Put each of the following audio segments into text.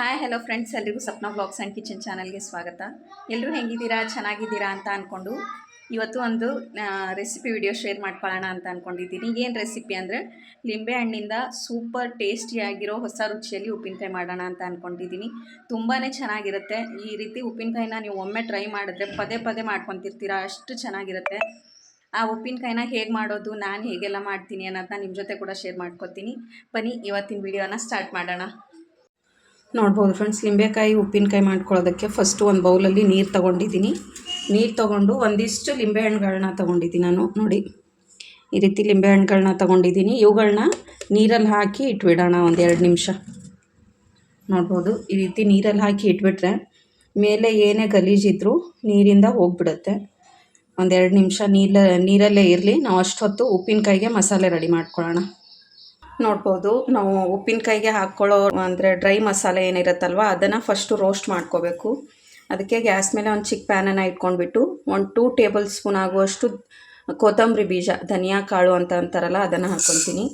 Hi hello friends, ಎಲ್ರಿಗೂ Sapna blogs and kitchen ಚಾನಲ್ಗೆ ಸ್ವಾಗತ. ಎಲ್ಲರೂ ಹೆಂಗಿದ್ದೀರಾ, ಚೆನ್ನಾಗಿದ್ದೀರಾ ಅಂತ ಅಂದ್ಕೊಂಡು ಇವತ್ತು ಒಂದು ರೆಸಿಪಿ ವಿಡಿಯೋ ಶೇರ್ ಮಾಡ್ಕೊಳ್ಳೋಣ ಅಂತ ಅಂದ್ಕೊಂಡಿದ್ದೀನಿ. ಏನು ರೆಸಿಪಿ ಅಂದರೆ ಲಿಂಬೆ ಹಣ್ಣಿಂದ ಸೂಪರ್ ಟೇಸ್ಟಿಯಾಗಿರೋ ಹೊಸ ರುಚಿಯಲ್ಲಿ ಉಪ್ಪಿನಕಾಯಿ ಮಾಡೋಣ ಅಂತ ಅಂದ್ಕೊಂಡಿದ್ದೀನಿ. ತುಂಬಾ ಚೆನ್ನಾಗಿರುತ್ತೆ. ಈ ರೀತಿ ಉಪ್ಪಿನಕಾಯಿನ ನೀವು ಒಮ್ಮೆ ಟ್ರೈ ಮಾಡಿದ್ರೆ ಪದೇ ಪದೇ ಮಾಡ್ಕೊತಿರ್ತೀರಾ, ಅಷ್ಟು ಚೆನ್ನಾಗಿರುತ್ತೆ. ಆ ಉಪ್ಪಿನಕಾಯಿನ ಹೇಗೆ ಮಾಡೋದು, ನಾನು ಹೇಗೆಲ್ಲ ಮಾಡ್ತೀನಿ ಅನ್ನೋದನ್ನ ನಿಮ್ಮ ಜೊತೆ ಕೂಡ ಶೇರ್ ಮಾಡ್ಕೊತೀನಿ. ಬನ್ನಿ ಇವತ್ತಿನ ವಿಡಿಯೋನ ಸ್ಟಾರ್ಟ್ ಮಾಡೋಣ. ನೋಡ್ಬೋದು ಫ್ರೆಂಡ್ಸ್, ಲಿಂಬೆಕಾಯಿ ಉಪ್ಪಿನಕಾಯಿ ಮಾಡ್ಕೊಳ್ಳೋದಕ್ಕೆ ಫಸ್ಟು ಒಂದು ಬೌಲಲ್ಲಿ ನೀರು ತೊಗೊಂಡಿದ್ದೀನಿ. ನೀರು ತೊಗೊಂಡು ಒಂದಿಷ್ಟು ಲಿಂಬೆಹಣ್ಣುಗಳನ್ನ ತೊಗೊಂಡಿದ್ದೀನಿ ನಾನು. ನೋಡಿ, ಈ ರೀತಿ ಲಿಂಬೆಹಣ್ಣುಗಳನ್ನ ತೊಗೊಂಡಿದ್ದೀನಿ. ಇವುಗಳನ್ನ ನೀರಲ್ಲಿ ಹಾಕಿ ಇಟ್ಬಿಡೋಣ ಒಂದು 2 ನಿಮಿಷ. ನೋಡ್ಬೋದು, ಈ ರೀತಿ ನೀರಲ್ಲಿ ಹಾಕಿ ಇಟ್ಬಿಟ್ರೆ ಮೇಲೆ ಏನೇ ಗಲೀಜಿದ್ರೂ ನೀರಿಂದ ಹೋಗಿಬಿಡುತ್ತೆ. ಒಂದು 2 ನಿಮಿಷ ನೀರಲ್ಲೇ ಇರಲಿ. ನಾವು ಅಷ್ಟೊತ್ತು ಉಪ್ಪಿನಕಾಯಿಗೆ ಮಸಾಲೆ ರೆಡಿ ಮಾಡ್ಕೊಳ್ಳೋಣ. ನೋಡ್ಬೋದು, ನಾವು ಉಪ್ಪಿನಕಾಯಿಗೆ ಹಾಕ್ಕೊಳ್ಳೋ ಅಂದರೆ ಡ್ರೈ ಮಸಾಲೆ ಏನಿರುತ್ತಲ್ವ ಅದನ್ನು ಫಸ್ಟು ರೋಸ್ಟ್ ಮಾಡ್ಕೋಬೇಕು. ಅದಕ್ಕೆ ಗ್ಯಾಸ್ ಮೇಲೆ ಒಂದು ಚಿಕ್ಕ ಪ್ಯಾನನ್ನು ಇಟ್ಕೊಂಡ್ಬಿಟ್ಟು 2 ಟೇಬಲ್ ಸ್ಪೂನ್ ಆಗುವಷ್ಟು ಕೊತ್ತಂಬರಿ ಬೀಜ, ಧನಿಯಾ ಕಾಳು ಅಂತ ಅಂತಾರಲ್ಲ, ಅದನ್ನು ಹಾಕ್ಕೊತೀನಿ.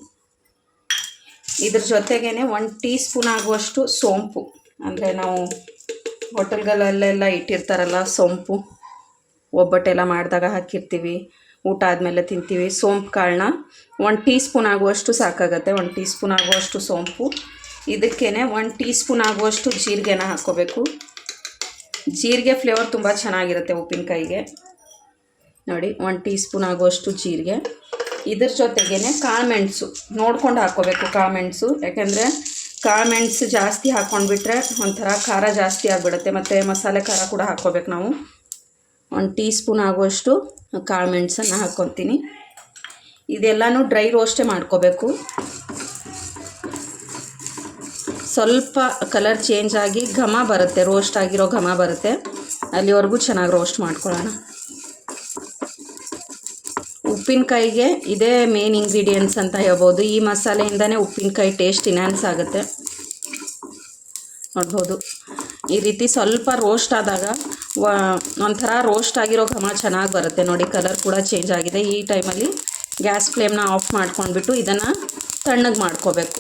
ಇದ್ರ ಜೊತೆಗೇ 1 ಟೀ ಸ್ಪೂನ್ ಆಗುವಷ್ಟು ಸೋಂಪು, ಅಂದರೆ ನಾವು ಹೋಟೆಲ್ಗಳಲ್ಲೆಲ್ಲ ಇಟ್ಟಿರ್ತಾರಲ್ಲ ಸೋಂಪು, ಒಬ್ಬಟ್ಟೆಲ್ಲ ಮಾಡಿದಾಗ ಹಾಕಿರ್ತೀವಿ, ಊಟ ಆದಮೇಲೆ ತಿಂತೀವಿ. ಸೋಂಪು ಕಾಳನ್ನ 1 ಟೀ ಸ್ಪೂನ್ ಆಗುವಷ್ಟು ಸಾಕಾಗತ್ತೆ. 1 ಟೀ ಸ್ಪೂನ್ ಆಗುವಷ್ಟು ಸೋಂಪು. ಇದಕ್ಕೇ 1 ಟೀ ಸ್ಪೂನ್ ಆಗುವಷ್ಟು ಜೀರಿಗೆನ ಹಾಕ್ಕೋಬೇಕು. ಜೀರಿಗೆ ಫ್ಲೇವರ್ ತುಂಬ ಚೆನ್ನಾಗಿರುತ್ತೆ ಉಪ್ಪಿನಕಾಯಿಗೆ. ನೋಡಿ, 1 ಟೀ ಸ್ಪೂನ್ ಆಗುವಷ್ಟು ಜೀರಿಗೆ. ಇದ್ರ ಜೊತೆಗೇ ಕಾಳುಮೆಣಸು ನೋಡ್ಕೊಂಡು ಹಾಕ್ಕೋಬೇಕು. ಕಾಳುಮೆಣಸು, ಯಾಕೆಂದರೆ ಕಾಳುಮೆಣಸು ಜಾಸ್ತಿ ಹಾಕ್ಕೊಂಡ್ಬಿಟ್ರೆ ಒಂಥರ ಖಾರ ಜಾಸ್ತಿ ಆಗಿಬಿಡುತ್ತೆ. ಮತ್ತು ಮಸಾಲೆ ಖಾರ ಕೂಡ ಹಾಕ್ಕೋಬೇಕು ನಾವು. 1 ಟೀ ಸ್ಪೂನ್ ಆಗುವಷ್ಟು ಕಾಳುಮೆಣಸನ್ನು ಹಾಕ್ಕೊತೀನಿ. ಇದೆಲ್ಲನೂ ಡ್ರೈ ರೋಸ್ಟೇ ಮಾಡ್ಕೋಬೇಕು. ಸ್ವಲ್ಪ ಕಲರ್ ಚೇಂಜ್ ಆಗಿ ಘಮ ಬರುತ್ತೆ, ರೋಸ್ಟ್ ಆಗಿರೋ ಘಮ ಬರುತ್ತೆ, ಅಲ್ಲಿವರೆಗೂ ಚೆನ್ನಾಗಿ ರೋಸ್ಟ್ ಮಾಡ್ಕೊಳ್ಳೋಣ. ಉಪ್ಪಿನಕಾಯಿಗೆ ಇದೇ ಮೇನ್ ಇಂಗ್ರೀಡಿಯೆಂಟ್ಸ್ ಅಂತ ಹೇಳ್ಬೋದು. ಈ ಮಸಾಲೆಯಿಂದನೇ ಉಪ್ಪಿನಕಾಯಿ ಟೇಸ್ಟ್ ಇನ್ಹ್ಯಾನ್ಸ್ ಆಗುತ್ತೆ. ನೋಡ್ಬೋದು, ಈ ರೀತಿ ಸ್ವಲ್ಪ ರೋಸ್ಟ್ ಆದಾಗ ಒಂಥರ ರೋಸ್ಟ್ ಆಗಿರೋ ಘಮ ಚೆನ್ನಾಗಿ ಬರುತ್ತೆ. ನೋಡಿ, ಕಲರ್ ಕೂಡ ಚೇಂಜ್ ಆಗಿದೆ. ಈ ಟೈಮಲ್ಲಿ ಗ್ಯಾಸ್ ಫ್ಲೇಮ್ನ ಆಫ್ ಮಾಡ್ಕೊಂಡ್ಬಿಟ್ಟು ಇದನ್ನು ತಣ್ಣಗೆ ಮಾಡ್ಕೋಬೇಕು.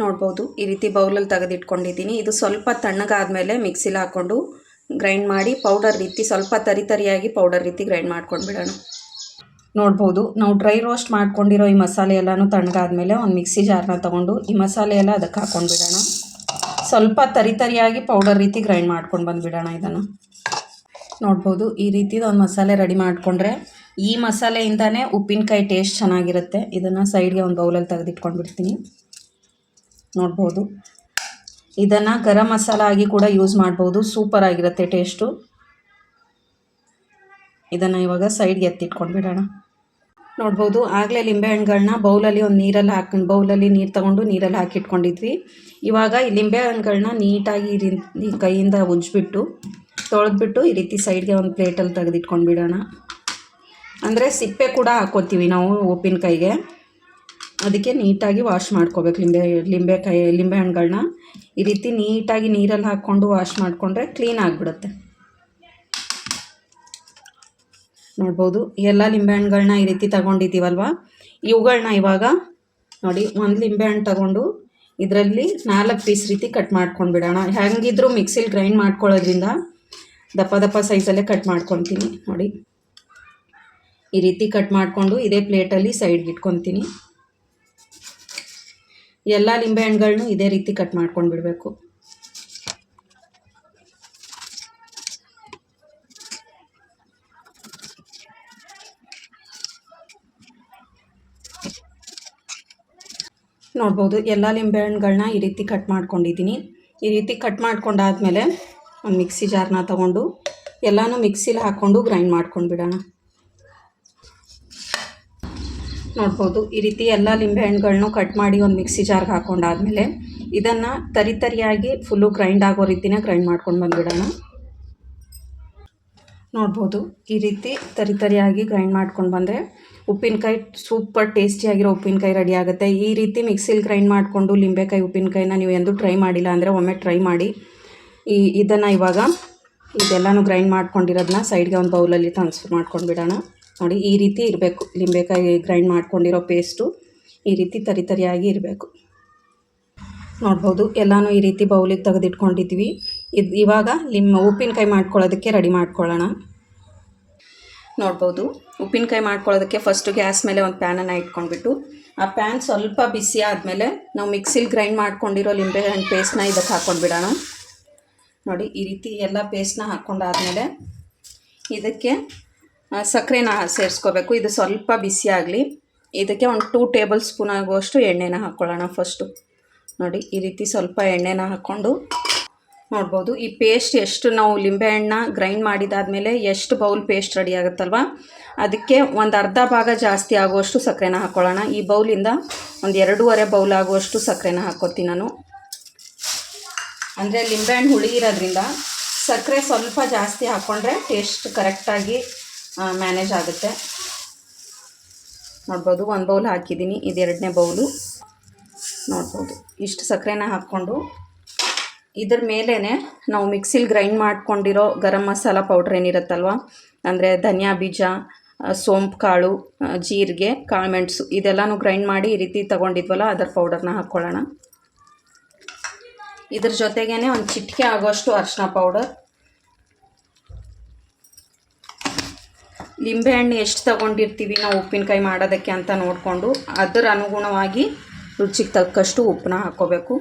ನೋಡ್ಬೋದು, ಈ ರೀತಿ ಬೌಲಲ್ಲಿ ತೆಗೆದಿಟ್ಕೊಂಡಿದ್ದೀನಿ. ಇದು ಸ್ವಲ್ಪ ತಣ್ಣಗಾದಮೇಲೆ ಮಿಕ್ಸಿಲಿ ಹಾಕ್ಕೊಂಡು ಗ್ರೈಂಡ್ ಮಾಡಿ ಪೌಡರ್ ರೀತಿ, ಸ್ವಲ್ಪ ತರಿಯಾಗಿ ಪೌಡರ್ ರೀತಿ ಗ್ರೈಂಡ್ ಮಾಡ್ಕೊಂಡು ಬಿಡೋಣ. ನೋಡ್ಬೋದು, ನಾವು ಡ್ರೈ ರೋಸ್ಟ್ ಮಾಡ್ಕೊಂಡಿರೋ ಈ ಮಸಾಲೆ ಎಲ್ಲನೂ ತಣ್ಣಗಾದ್ಮೇಲೆ ಒಂದು ಮಿಕ್ಸಿ ಜಾರ್ನ ತೊಗೊಂಡು ಈ ಮಸಾಲೆ ಎಲ್ಲ ಅದಕ್ಕೆ ಹಾಕ್ಕೊಂಡು ಬಿಡೋಣ. ಸ್ವಲ್ಪ ತರಿಯಾಗಿ ಪೌಡರ್ ರೀತಿ ಗ್ರೈಂಡ್ ಮಾಡ್ಕೊಂಡು ಬಂದುಬಿಡೋಣ ಇದನ್ನು. ನೋಡ್ಬೋದು, ಈ ರೀತಿದು ಒಂದು ಮಸಾಲೆ ರೆಡಿ ಮಾಡಿಕೊಂಡ್ರೆ ಈ ಮಸಾಲೆಯಿಂದನೇ ಉಪ್ಪಿನಕಾಯಿ ಟೇಸ್ಟ್ ಚೆನ್ನಾಗಿರುತ್ತೆ. ಇದನ್ನು ಸೈಡ್ಗೆ ಒಂದು ಬೌಲಲ್ಲಿ ತೆಗೆದಿಟ್ಕೊಂಡ್ಬಿಡ್ತೀನಿ. ನೋಡ್ಬೋದು, ಇದನ್ನು ಗರಂ ಮಸಾಲ ಆಗಿ ಕೂಡ ಯೂಸ್ ಮಾಡ್ಬೋದು, ಸೂಪರ್ ಆಗಿರುತ್ತೆ ಟೇಸ್ಟು. ಇದನ್ನು ಇವಾಗ ಸೈಡ್ಗೆ ಎತ್ತಿಟ್ಕೊಂಡು ಬಿಡೋಣ. ನೋಡ್ಬೋದು, ಆಗಲೇ ಲಿಂಬೆಹಣ್ಣುಗಳನ್ನ ಬೌಲಲ್ಲಿ ಬೌಲಲ್ಲಿ ನೀರು ತೊಗೊಂಡು ನೀರಲ್ಲಿ ಹಾಕಿಟ್ಕೊಂಡಿದ್ವಿ. ಇವಾಗ ಈ ಲಿಂಬೆಹಣ್ಣುಗಳನ್ನ ನೀಟಾಗಿ ಕೈಯಿಂದ ಉಜ್ಜಿಬಿಟ್ಟು ತೊಳೆದ್ಬಿಟ್ಟು ಈ ರೀತಿ ಸೈಡ್ಗೆ ಒಂದು ಪ್ಲೇಟಲ್ಲಿ ತೆಗೆದಿಟ್ಕೊಂಡು ಬಿಡೋಣ. ಅಂದರೆ ಸಿಪ್ಪೆ ಕೂಡ ಹಾಕ್ಕೋತೀವಿ ನಾವು ಉಪ್ಪಿನಕಾಯಿಗೆ, ಅದಕ್ಕೆ ನೀಟಾಗಿ ವಾಶ್ ಮಾಡ್ಕೋಬೇಕು. ಲಿಂಬೆಹಣ್ಣುಗಳನ್ನ ಈ ರೀತಿ ನೀಟಾಗಿ ನೀರಲ್ಲಿ ಹಾಕ್ಕೊಂಡು ವಾಶ್ ಮಾಡಿಕೊಂಡ್ರೆ ಕ್ಲೀನ್ ಆಗಿಬಿಡುತ್ತೆ. ನೋಡ್ಬೋದು, ಎಲ್ಲ ಲಿಂಬೆಹಣ್ಣುಗಳನ್ನ ಈ ರೀತಿ ತಗೊಂಡಿದ್ದೀವಲ್ವ, ಇವುಗಳನ್ನ ಇವಾಗ ನೋಡಿ, 1 ಲಿಂಬೆಹಣ್ಣು ತಗೊಂಡು ಇದರಲ್ಲಿ 4 ಪೀಸ್ ರೀತಿ ಕಟ್ ಮಾಡ್ಕೊಂಡು ಬಿಡೋಣ. ಹೆಂಗಿದ್ರೂ ಮಿಕ್ಸಿಲಿ ಗ್ರೈಂಡ್ ಮಾಡ್ಕೊಳ್ಳೋದ್ರಿಂದ ದಪ್ಪ ಸೈಜಲ್ಲೇ ಕಟ್ ಮಾಡ್ಕೊತೀನಿ. ನೋಡಿ, ಈ ರೀತಿ ಕಟ್ ಮಾಡಿಕೊಂಡು ಇದೇ ಪ್ಲೇಟಲ್ಲಿ ಸೈಡ್ಗೆ ಇಟ್ಕೊತೀನಿ. ಎಲ್ಲ ಲಿಂಬೆಹಣ್ಣುಗಳನ್ನೂ ಇದೇ ರೀತಿ ಕಟ್ ಮಾಡ್ಕೊಂಡು ಬಿಡಬೇಕು. ನೋಡ್ಬೋದು, ಎಲ್ಲ ಲಿಂಬೆಹಣ್ಣುಗಳನ್ನ ಈ ರೀತಿ ಕಟ್ ಮಾಡ್ಕೊಂಡಿದ್ದೀನಿ. ಈ ರೀತಿ ಕಟ್ ಮಾಡ್ಕೊಂಡಾದ್ಮೇಲೆ ಒಂದು ಮಿಕ್ಸಿ ಜಾರ್ನ ತೊಗೊಂಡು ಎಲ್ಲನೂ ಮಿಕ್ಸಿಲಿ ಹಾಕ್ಕೊಂಡು ಗ್ರೈಂಡ್ ಮಾಡ್ಕೊಂಡು ಬಿಡೋಣ. ನೋಡ್ಬೋದು, ಈ ರೀತಿ ಎಲ್ಲ ಲಿಂಬೆಹಣ್ಣುಗಳನ್ನೂ ಕಟ್ ಮಾಡಿ ಒಂದು ಮಿಕ್ಸಿ ಜಾರ್ಗೆ ಹಾಕ್ಕೊಂಡಾದ್ಮೇಲೆ ಇದನ್ನು ತರಿಯಾಗಿ ಫುಲ್ಲು ಗ್ರೈಂಡ್ ಆಗೋ ರೀತಿನೇ ಗ್ರೈಂಡ್ ಮಾಡ್ಕೊಂಡು ಬಂದುಬಿಡೋಣ. ನೋಡ್ಬೋದು, ಈ ರೀತಿ ತರಿಯಾಗಿ ಗ್ರೈಂಡ್ ಮಾಡ್ಕೊಂಡು ಬಂದರೆ ಉಪ್ಪಿನಕಾಯಿ ಸೂಪರ್ ಟೇಸ್ಟಿಯಾಗಿರೋ ಉಪ್ಪಿನಕಾಯಿ ರೆಡಿ ಆಗುತ್ತೆ. ಈ ರೀತಿ ಮಿಕ್ಸಿಲಿ ಗ್ರೈಂಡ್ ಮಾಡಿಕೊಂಡು ಲಿಂಬೆಕಾಯಿ ಉಪ್ಪಿನಕಾಯಿನ ನೀವು ಎಂದೂ ಟ್ರೈ ಮಾಡಿಲ್ಲ ಅಂದರೆ ಒಮ್ಮೆ ಟ್ರೈ ಮಾಡಿ. ಇದನ್ನು ಇವಾಗ ಇದೆಲ್ಲನೂ ಗ್ರೈಂಡ್ ಮಾಡ್ಕೊಂಡಿರೋದನ್ನ ಸೈಡ್ಗೆ ಒಂದು ಬೌಲಲ್ಲಿ ಟ್ರಾನ್ಸ್ಫರ್ ಮಾಡ್ಕೊಂಡು ಬಿಡೋಣ. ನೋಡಿ, ಈ ರೀತಿ ಇರಬೇಕು. ಲಿಂಬೆಕಾಯಿ ಗ್ರೈಂಡ್ ಮಾಡ್ಕೊಂಡಿರೋ ಪೇಸ್ಟು ಈ ರೀತಿ ತರಿಯಾಗಿ ಇರಬೇಕು. ನೋಡ್ಬೋದು ಎಲ್ಲನೂ ಈ ರೀತಿ ಬೌಲಿಗೆ ತೆಗೆದಿಟ್ಕೊಂಡಿದ್ವಿ. ಇವಾಗ ಉಪ್ಪಿನಕಾಯಿ ಮಾಡ್ಕೊಳ್ಳೋದಕ್ಕೆ ರೆಡಿ ಮಾಡ್ಕೊಳ್ಳೋಣ. ನೋಡ್ಬೋದು ಉಪ್ಪಿನಕಾಯಿ ಮಾಡ್ಕೊಳ್ಳೋದಕ್ಕೆ ಫಸ್ಟು ಗ್ಯಾಸ್ ಮೇಲೆ ಒಂದು ಪ್ಯಾನನ್ನು ಇಟ್ಕೊಂಡ್ಬಿಟ್ಟು ಆ ಪ್ಯಾನ್ ಸ್ವಲ್ಪ ಬಿಸಿ ಆದಮೇಲೆ ನಾವು ಮಿಕ್ಸಿಲಿ ಗ್ರೈಂಡ್ ಮಾಡ್ಕೊಂಡಿರೋ ಲಿಂಬೆಹಣ್ಣು ಪೇಸ್ಟ್ನ ಇದಕ್ಕೆ ಹಾಕ್ಕೊಂಡ್ಬಿಡೋಣ. ನೋಡಿ ಈ ರೀತಿ ಎಲ್ಲ ಪೇಸ್ಟ್ನ ಹಾಕ್ಕೊಂಡಾದಮೇಲೆ ಇದಕ್ಕೆ ಸಕ್ಕರೆನ ಸೇರಿಸ್ಕೋಬೇಕು. ಇದು ಸ್ವಲ್ಪ ಬಿಸಿ ಆಗಲಿ. ಇದಕ್ಕೆ ಒಂದು 2 ಟೇಬಲ್ ಸ್ಪೂನ್ ಆಗುವಷ್ಟು ಎಣ್ಣೆನ ಹಾಕ್ಕೊಳ್ಳೋಣ. ಫಸ್ಟು ನೋಡಿ ಈ ರೀತಿ ಸ್ವಲ್ಪ ಎಣ್ಣೆನ ಹಾಕ್ಕೊಂಡು ನೋಡ್ಬೋದು ಈ ಪೇಸ್ಟ್ ಎಷ್ಟು ನಾವು ಲಿಂಬೆಹಣ್ಣನ್ನ ಗ್ರೈಂಡ್ ಮಾಡಿದಾದಮೇಲೆ ಎಷ್ಟು ಬೌಲ್ ಪೇಸ್ಟ್ ರೆಡಿ ಆಗುತ್ತಲ್ವ ಅದಕ್ಕೆ ಒಂದು ಅರ್ಧ ಭಾಗ ಜಾಸ್ತಿ ಆಗುವಷ್ಟು ಸಕ್ಕರೆನ ಹಾಕ್ಕೊಳ್ಳೋಣ. ಈ ಬೌಲಿಂದ ಒಂದು 2.5 ಬೌಲ್ ಆಗುವಷ್ಟು ಸಕ್ಕರೆನ ಹಾಕ್ಕೊತೀನಿ ನಾನು. ಅಂದರೆ ಲಿಂಬೆಹಣ್ಣು ಹುಳಿ ಇರೋದ್ರಿಂದ ಸಕ್ಕರೆ ಸ್ವಲ್ಪ ಜಾಸ್ತಿ ಹಾಕ್ಕೊಂಡ್ರೆ ಟೇಸ್ಟ್ ಕರೆಕ್ಟಾಗಿ ಮ್ಯಾನೇಜ್ ಆಗುತ್ತೆ. ನೋಡ್ಬೋದು 1 ಬೌಲ್ ಹಾಕಿದ್ದೀನಿ, ಇದು 2ನೇ ಬೌಲು. ನೋಡ್ಬೋದು ಇಷ್ಟು ಸಕ್ಕರೆನ ಹಾಕ್ಕೊಂಡು ಇದ್ರ ಮೇಲೇ ನಾವು ಮಿಕ್ಸಿಲಿ ಗ್ರೈಂಡ್ ಮಾಡ್ಕೊಂಡಿರೋ ಗರಂ ಮಸಾಲ ಪೌಡ್ರ್ ಏನಿರುತ್ತಲ್ವ, ಅಂದರೆ ಧನಿಯಾ ಬೀಜ, ಸೋಂಪು ಕಾಳು, ಜೀರಿಗೆ, ಕಾಳುಮೆಣಸು ಇದೆಲ್ಲನೂ ಗ್ರೈಂಡ್ ಮಾಡಿ ಈ ರೀತಿ ತೊಗೊಂಡಿದ್ವಲ್ಲ ಅದರ ಪೌಡರ್ನ ಹಾಕ್ಕೊಳ್ಳೋಣ. ಇದ್ರ ಜೊತೆಗೇ ಒಂದು ಚಿಟಿಕೆ ಆಗೋಷ್ಟು ಅರಿಶಿನ ಪೌಡರ್. ಲಿಂಬೆಹಣ್ಣು ಎಷ್ಟು ತೊಗೊಂಡಿರ್ತೀವಿ ನಾವು ಉಪ್ಪಿನಕಾಯಿ ಮಾಡೋದಕ್ಕೆ ಅಂತ ನೋಡಿಕೊಂಡು ಅದರ ಅನುಗುಣವಾಗಿ ರುಚಿಗೆ ತಕ್ಕಷ್ಟು ಉಪ್ಪನ್ನ ಹಾಕ್ಕೋಬೇಕು.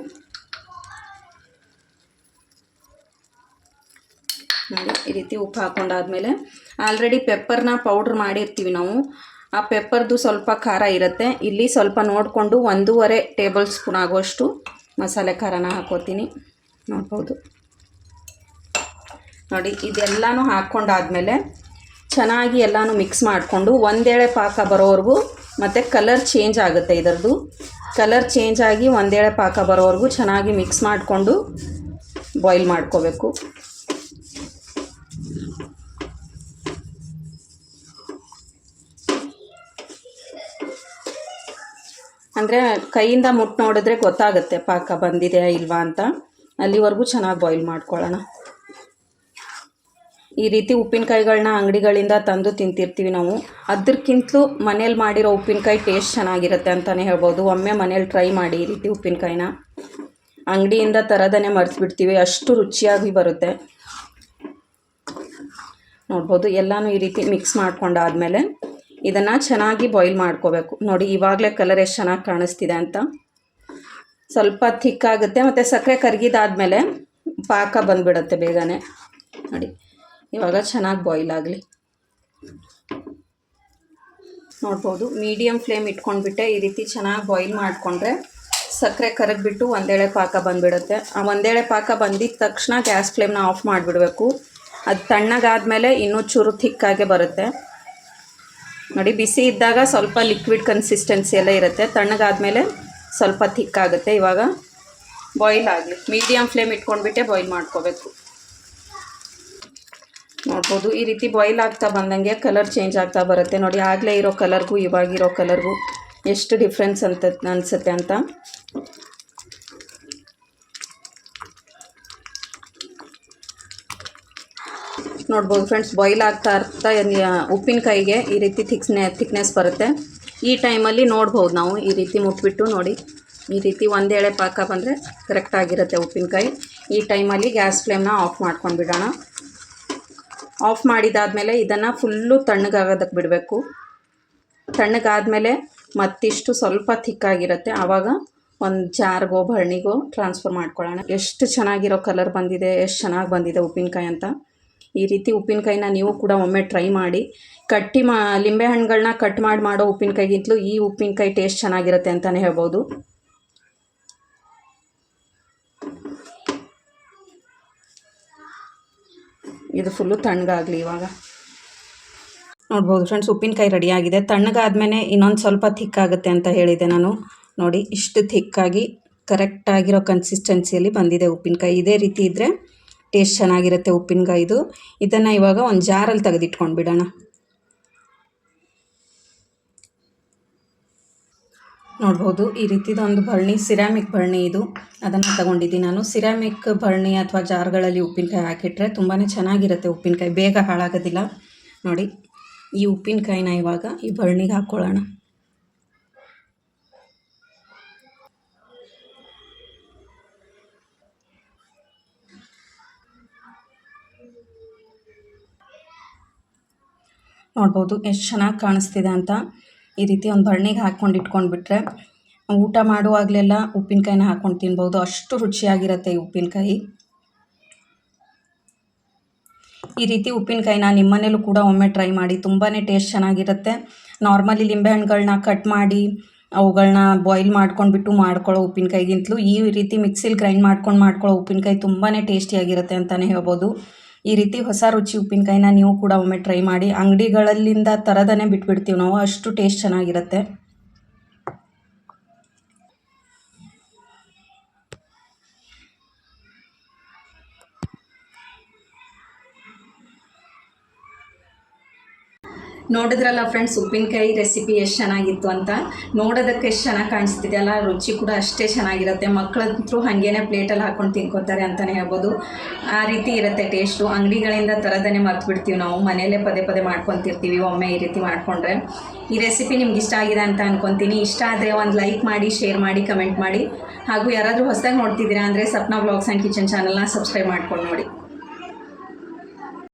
ನೋಡಿ ಈ ರೀತಿ ಉಪ್ಪು ಹಾಕ್ಕೊಂಡಾದ್ಮೇಲೆ ಆಲ್ರೆಡಿ ಪೆಪ್ಪರ್ನ ಪೌಡ್ರ್ ಮಾಡಿರ್ತೀವಿ ನಾವು. ಆ ಪೆಪ್ಪರ್ದು ಸ್ವಲ್ಪ ಖಾರ ಇರುತ್ತೆ. ಇಲ್ಲಿ ಸ್ವಲ್ಪ ನೋಡಿಕೊಂಡು 1.5 ಟೇಬಲ್ ಸ್ಪೂನ್ ಆಗುವಷ್ಟು ಮಸಾಲೆ ಖಾರನ ಹಾಕ್ಕೋತೀನಿ. ನೋಡ್ಬೋದು ನೋಡಿ ಇದೆಲ್ಲನೂ ಹಾಕ್ಕೊಂಡಾದ್ಮೇಲೆ ಚೆನ್ನಾಗಿ ಎಲ್ಲನೂ ಮಿಕ್ಸ್ ಮಾಡಿಕೊಂಡು ಒಂದೇಳೆ ಪಾಕ ಬರೋವರೆಗೂ ಮತ್ತು ಕಲರ್ ಚೇಂಜ್ ಆಗುತ್ತೆ. ಇದರದ್ದು ಕಲರ್ ಚೇಂಜ್ ಆಗಿ ಒಂದೇಳೆ ಪಾಕ ಬರೋವರೆಗೂ ಚೆನ್ನಾಗಿ ಮಿಕ್ಸ್ ಮಾಡಿಕೊಂಡು ಬಾಯ್ಲ್ ಮಾಡ್ಕೋಬೇಕು. ಅಂದರೆ ಕೈಯಿಂದ ಮುಟ್ಟು ನೋಡಿದ್ರೆ ಗೊತ್ತಾಗುತ್ತೆ ಪಾಕ ಬಂದಿದೆಯಾ ಇಲ್ವಾ ಅಂತ. ಅಲ್ಲಿವರೆಗೂ ಚೆನ್ನಾಗಿ ಬಾಯ್ಲ್ ಮಾಡ್ಕೊಳ್ಳೋಣ. ಈ ರೀತಿ ಉಪ್ಪಿನಕಾಯಿಗಳನ್ನ ಅಂಗಡಿಗಳಿಂದ ತಂದು ತಿಂತಿರ್ತೀವಿ ನಾವು. ಅದಕ್ಕಿಂತಲೂ ಮನೇಲಿ ಮಾಡಿರೋ ಉಪ್ಪಿನಕಾಯಿ ಟೇಸ್ಟ್ ಚೆನ್ನಾಗಿರುತ್ತೆ ಅಂತಲೇ ಹೇಳ್ಬೋದು. ಒಮ್ಮೆ ಮನೇಲಿ ಟ್ರೈ ಮಾಡಿ ಈ ರೀತಿ ಉಪ್ಪಿನಕಾಯಿನ. ಅಂಗಡಿಯಿಂದ ತರೋದನ್ನೇ ಮರೆತುಬಿಡ್ತೀವಿ, ಅಷ್ಟು ರುಚಿಯಾಗಿ ಬರುತ್ತೆ. ನೋಡ್ಬೋದು ಎಲ್ಲನೂ ಈ ರೀತಿ ಮಿಕ್ಸ್ ಮಾಡ್ಕೊಂಡಾದ್ಮೇಲೆ ಇದನ್ನು ಚೆನ್ನಾಗಿ ಬಾಯ್ಲ್ ಮಾಡ್ಕೋಬೇಕು. ನೋಡಿ ಇವಾಗಲೇ ಕಲರ್ ಎಷ್ಟು ಚೆನ್ನಾಗಿ ಕಾಣಿಸ್ತಿದೆ ಅಂತ. ಸ್ವಲ್ಪ ಥಿಕ್ಕಾಗುತ್ತೆ ಮತ್ತು ಸಕ್ಕರೆ ಕರಗಿದಾದ್ಮೇಲೆ ಪಾಕ ಬಂದುಬಿಡುತ್ತೆ ಬೇಗನೆ. ನೋಡಿ ಇವಾಗ ಚೆನ್ನಾಗಿ ಬಾಯ್ಲ್ ಆಗಲಿ. ನೋಡ್ಬೋದು ಮೀಡಿಯಮ್ ಫ್ಲೇಮ್ ಇಟ್ಕೊಂಡ್ಬಿಟ್ಟೆ ಈ ರೀತಿ ಚೆನ್ನಾಗಿ ಬಾಯ್ಲ್ ಮಾಡಿಕೊಂಡ್ರೆ ಸಕ್ಕರೆ ಕರಗಿಬಿಟ್ಟು ಒಂದೇಳೆ ಪಾಕ ಬಂದುಬಿಡುತ್ತೆ. ಆ ಒಂದೇಳೆ ಪಾಕ ಬಂದಿದ್ದ ತಕ್ಷಣ ಗ್ಯಾಸ್ ಫ್ಲೇಮ್ನ ಆಫ್ ಮಾಡಿಬಿಡಬೇಕು. ಅದು ತಣ್ಣಗಾದ್ಮೇಲೆ ಇನ್ನೂ ಚೂರು ಥಿಕ್ಕಾಗೆ ಬರುತ್ತೆ. ನೋಡಿ ಬಿಸಿ ಇದ್ದಾಗ ಸ್ವಲ್ಪ ಲಿಕ್ವಿಡ್ ಕನ್ಸಿಸ್ಟೆನ್ಸಿ ಎಲ್ಲ ಇರುತ್ತೆ, ತಣ್ಣಗಾದ್ಮೇಲೆ ಸ್ವಲ್ಪ ಥಿಕ್ಕಾಗುತ್ತೆ. ಇವಾಗ ಬಾಯ್ಲ್ ಆಗಲಿ. ಮೀಡಿಯಮ್ ಫ್ಲೇಮ್ ಇಟ್ಕೊಂಡ್ಬಿಟ್ಟೆ ಬಾಯ್ಲ್ ಮಾಡ್ಕೋಬೇಕು. ನೋಡ್ಬೋದು ಈ ರೀತಿ ಬಾಯ್ಲ್ ಆಗ್ತಾ ಬಂದಂಗೆ ಕಲರ್ ಚೇಂಜ್ ಆಗ್ತಾ ಬರುತ್ತೆ. ನೋಡಿ ಆಗಲೇ ಇರೋ ಕಲರ್ಗೂ ಇವಾಗಿರೋ ಕಲರ್ಗೂ ಎಷ್ಟು ಡಿಫ್ರೆನ್ಸ್ ಅಂತ ಅನಿಸುತ್ತೆ ಅಂತ. ನೋಡ್ಬೋದು ಫ್ರೆಂಡ್ಸ್ ಬಾಯ್ಲ್ ಆಗ್ತಾ ಉಪ್ಪಿನಕಾಯಿಗೆ ಈ ರೀತಿ ಥಿಕ್ನೆಸ್ ಬರುತ್ತೆ. ಈ ಟೈಮಲ್ಲಿ ನೋಡ್ಬೋದು ನಾವು ಈ ರೀತಿ ಮುಟ್ಬಿಟ್ಟು ನೋಡಿ ಈ ರೀತಿ ಒಂದೇಳೆ ಪಾಕ ಬಂದರೆ ಕರೆಕ್ಟಾಗಿರುತ್ತೆ ಉಪ್ಪಿನಕಾಯಿ. ಈ ಟೈಮಲ್ಲಿ ಗ್ಯಾಸ್ ಫ್ಲೇಮ್ನ ಆಫ್ ಮಾಡ್ಕೊಂಡು ಬಿಡೋಣ. ಆಫ್ ಮಾಡಿದಾದಮೇಲೆ ಇದನ್ನು ಫುಲ್ಲು ತಣ್ಣಗಾಗೋದಕ್ಕೆ ಬಿಡಬೇಕು. ತಣ್ಣಗಾದಮೇಲೆ ಮತ್ತಿಷ್ಟು ಸ್ವಲ್ಪ ಥಿಕ್ಕಾಗಿರುತ್ತೆ. ಆವಾಗ ಒಂದು ಜಾರ್ಗೋ ಭರಣಿಗೋ ಟ್ರಾನ್ಸ್ಫರ್ ಮಾಡ್ಕೊಳ್ಳೋಣ. ಎಷ್ಟು ಚೆನ್ನಾಗಿರೋ ಕಲರ್ ಬಂದಿದೆ, ಎಷ್ಟು ಚೆನ್ನಾಗಿ ಬಂದಿದೆ ಉಪ್ಪಿನಕಾಯಿ ಅಂತ. ಈ ರೀತಿ ಉಪ್ಪಿನಕಾಯಿನ ನೀವು ಕೂಡ ಒಮ್ಮೆ ಟ್ರೈ ಮಾಡಿ. ಲಿಂಬೆಹಣ್ಣುಗಳನ್ನ ಕಟ್ ಮಾಡಿ ಮಾಡೋ ಉಪ್ಪಿನಕಾಯಿಗಿಂತಲೂ ಈ ಉಪ್ಪಿನಕಾಯಿ ಟೇಸ್ಟ್ ಚೆನ್ನಾಗಿರುತ್ತೆ ಅಂತಲೇ ಹೇಳ್ಬೋದು. ಇದು ಫುಲ್ಲು ತಣ್ಣಗಾಗಲಿ. ಇವಾಗ ನೋಡ್ಬೋದು ಫ್ರೆಂಡ್ಸ್ ಉಪ್ಪಿನಕಾಯಿ ರೆಡಿಯಾಗಿದೆ. ತಣ್ಣಗಾದ್ಮೇಲೆ ಇನ್ನೊಂದು ಸ್ವಲ್ಪ ಥಿಕ್ಕಾಗುತ್ತೆ ಅಂತ ಹೇಳಿದೆ ನಾನು. ನೋಡಿ ಇಷ್ಟು ಥಿಕ್ಕಾಗಿ ಕರೆಕ್ಟಾಗಿರೋ ಕನ್ಸಿಸ್ಟೆನ್ಸಿಯಲ್ಲಿ ಬಂದಿದೆ ಉಪ್ಪಿನಕಾಯಿ. ಇದೇ ರೀತಿ ಇದ್ದರೆ ಟೇಸ್ಟ್ ಚೆನ್ನಾಗಿರುತ್ತೆ ಉಪ್ಪಿನಕಾಯಿದು. ಇದನ್ನು ಇವಾಗ ಒಂದು ಜಾರಲ್ಲಿ ತೆಗೆದಿಟ್ಕೊಂಡು ಬಿಡೋಣ. ನೋಡ್ಬೋದು ಈ ರೀತಿದೊಂದು ಭರಣಿ, ಸಿರಾಮಿಕ್ ಭರಣಿ ಇದು. ಅದನ್ನು ತಗೊಂಡಿದ್ದೀನಿ ನಾನು. ಸಿರಾಮಿಕ್ ಭರಣಿ ಅಥವಾ ಜಾರ್ಗಳಲ್ಲಿ ಉಪ್ಪಿನಕಾಯಿ ಹಾಕಿಟ್ರೆ ತುಂಬಾ ಚೆನ್ನಾಗಿರುತ್ತೆ ಉಪ್ಪಿನಕಾಯಿ, ಬೇಗ ಹಾಳಾಗೋದಿಲ್ಲ. ನೋಡಿ ಈ ಉಪ್ಪಿನಕಾಯಿನ ಇವಾಗ ಈ ಭರಣಿಗೆ ಹಾಕ್ಕೊಳ್ಳೋಣ. ನೋಡ್ಬೋದು ಎಷ್ಟು ಚೆನ್ನಾಗಿ ಕಾಣಿಸ್ತಿದೆ ಅಂತ. ಈ ರೀತಿ ಒಂದು ಬರ್ಣಿಗೆ ಹಾಕ್ಕೊಂಡು ಇಟ್ಕೊಂಡ್ಬಿಟ್ರೆ ಊಟ ಮಾಡುವಾಗಲೆಲ್ಲ ಉಪ್ಪಿನಕಾಯಿನ ಹಾಕ್ಕೊಂಡು ತಿನ್ಬೋದು, ಅಷ್ಟು ರುಚಿಯಾಗಿರುತ್ತೆ ಈ ಉಪ್ಪಿನಕಾಯಿ. ಈ ರೀತಿ ಉಪ್ಪಿನಕಾಯಿನ ನಿಮ್ಮನೇಲೂ ಕೂಡ ಒಮ್ಮೆ ಟ್ರೈ ಮಾಡಿ, ತುಂಬಾ ಟೇಸ್ಟ್ ಚೆನ್ನಾಗಿರುತ್ತೆ. ನಾರ್ಮಲಿ ಲಿಂಬೆಹಣ್ಣುಗಳನ್ನ ಕಟ್ ಮಾಡಿ ಅವುಗಳನ್ನ ಬಾಯ್ಲ್ ಮಾಡ್ಕೊಂಡ್ಬಿಟ್ಟು ಮಾಡ್ಕೊಳ್ಳೋ ಉಪ್ಪಿನಕಾಯಿಗಿಂತಲೂ ಈ ರೀತಿ ಮಿಕ್ಸಿಲಿ ಗ್ರೈಂಡ್ ಮಾಡ್ಕೊಳ್ಳೋ ಉಪ್ಪಿನಕಾಯಿ ತುಂಬಾ ಟೇಸ್ಟಿಯಾಗಿರುತ್ತೆ ಅಂತಲೇ ಹೇಳ್ಬೋದು. ಈ ರೀತಿ ಹೊಸ ರುಚಿ ಉಪ್ಪಿನಕಾಯಿನ ನೀವು ಕೂಡ ಒಮ್ಮೆ ಟ್ರೈ ಮಾಡಿ. ಅಂಗಡಿಗಳಲ್ಲಿಂದ ತರದನೇ ಬಿಟ್ಬಿಡ್ತೀವಿ ನಾವು, ಅಷ್ಟು ಟೇಸ್ಟ್ ಚೆನ್ನಾಗಿರುತ್ತೆ. ನೋಡಿದ್ರಲ್ಲ ಫ್ರೆಂಡ್ಸ್, ಉಪ್ಪಿನಕಾಯಿ ರೆಸಿಪಿ ಎಷ್ಟು ಚೆನ್ನಾಗಿತ್ತು ಅಂತ. ನೋಡೋದಕ್ಕೆ ಎಷ್ಟು ಚೆನ್ನಾಗಿ ಕಾಣಿಸ್ತಿದೆ ಅಲ್ಲ, ರುಚಿ ಕೂಡ ಅಷ್ಟೇ ಚೆನ್ನಾಗಿರುತ್ತೆ. ಮಕ್ಕಳಂತೂ ಹಾಗೇನೆ ಪ್ಲೇಟಲ್ಲಿ ಹಾಕ್ಕೊಂಡು ತಿನ್ಕೋತಾರೆ ಅಂತಲೇ ಹೇಳ್ಬೋದು. ಆ ರೀತಿ ಇರುತ್ತೆ ಟೇಸ್ಟು. ಅಂಗಡಿಗಳಿಂದ ತರದನ್ನೇ ಮರ್ತು ಬಿಡ್ತೀವಿ ನಾವು, ಮನೆಯಲ್ಲೇ ಪದೇ ಪದೇ ಮಾಡ್ಕೊತಿರ್ತೀವಿ. ಒಮ್ಮೆ ಈ ರೀತಿ ಮಾಡಿಕೊಂಡ್ರೆ ಈ ರೆಸಿಪಿ ನಿಮ್ಗೆ ಇಷ್ಟ ಆಗಿದೆ ಅಂತ ಅಂದ್ಕೊತೀನಿ. ಇಷ್ಟ ಆದರೆ ಒಂದು ಲೈಕ್ ಮಾಡಿ, ಶೇರ್ ಮಾಡಿ, ಕಮೆಂಟ್ ಮಾಡಿ. ಹಾಗೂ ಯಾರಾದರೂ ಹೊಸದಾಗಿ ನೋಡ್ತಿದ್ದೀರಾ ಅಂದರೆ ಸಪ್ನಾ ವ್ಲಾಗ್ಸ್ ಆ್ಯಂಡ್ ಕಿಚನ್ ಚಾನಲ್ನ ಸಬ್ಸ್ಕ್ರೈಬ್ ಮಾಡ್ಕೊಂಡು ನೋಡಿ.